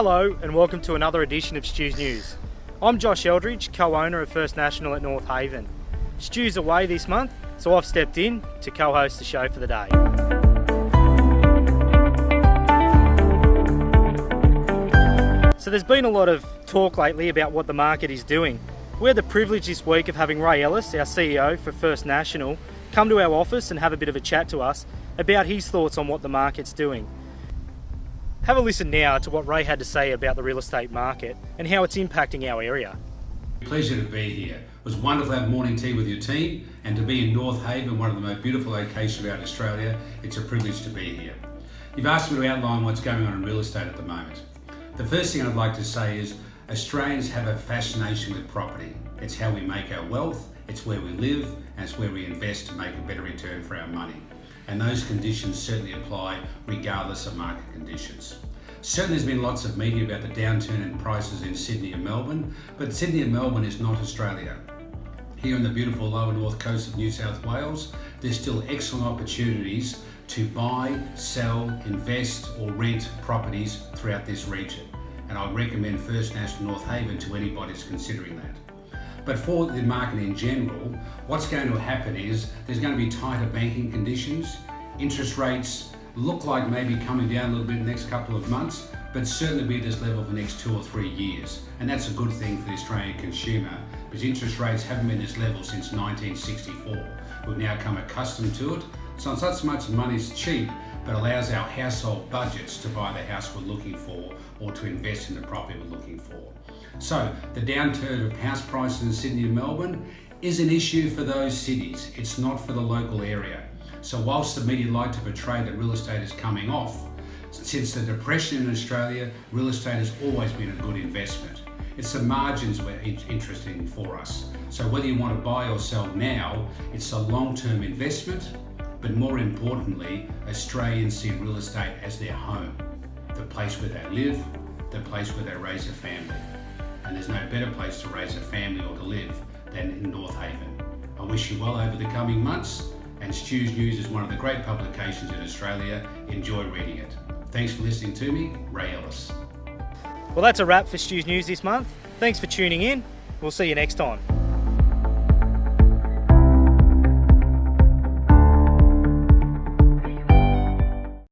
Hello and welcome to another edition of Stew's News. I'm Josh Eldridge, co-owner of First National at North Haven. Stew's away this month, so I've stepped in to co-host the show for the day. So there's been a lot of talk lately about what the market is doing. We had the privilege this week of having Ray Ellis, our CEO for First National, come to our office and have a bit of a chat to us about his thoughts on what the market's doing. Have a listen now to what Ray had to say about the real estate market and how it's impacting our area. Pleasure to be here. It was wonderful to have morning tea with your team and to be in North Haven, one of the most beautiful locations around Australia. It's a privilege to be here. You've asked me to outline what's going on in real estate at the moment. The first thing I'd like to say is Australians have a fascination with property. It's how we make our wealth, it's where we live, and it's where we invest to make a better return for our money. And those conditions certainly apply regardless of market conditions. Certainly there's been lots of media about the downturn in prices in Sydney and Melbourne, but Sydney and Melbourne is not Australia. Here on the beautiful lower north coast of New South Wales, there's still excellent opportunities to buy, sell, invest or rent properties throughout this region. And I recommend First National North Haven to anybody who's considering that. But for the market in general, what's going to happen is there's going to be tighter banking conditions. Interest rates look like maybe coming down a little bit in the next couple of months, but certainly be at this level for the next 2 or 3 years. And that's a good thing for the Australian consumer, because interest rates haven't been this level since 1964. We've now come accustomed to it. So it's not so much money's cheap, but allows our household budgets to buy the house we're looking for or to invest in the property we're looking for. So the downturn of house prices in Sydney and Melbourne is an issue for those cities. It's not for the local area. So whilst the media like to portray that real estate is coming off, since the Depression in Australia, real estate has always been a good investment. It's the margins were interesting for us. So whether you want to buy or sell now, it's a long-term investment, but more importantly, Australians see real estate as their home, the place where they live, the place where they raise a family. And there's no better place to raise a family or to live than in North Haven. I wish you well over the coming months, and Stew's News is one of the great publications in Australia. Enjoy reading it. Thanks for listening to me, Ray Ellis. Well, that's a wrap for Stew's News this month. Thanks for tuning in. We'll see you next time.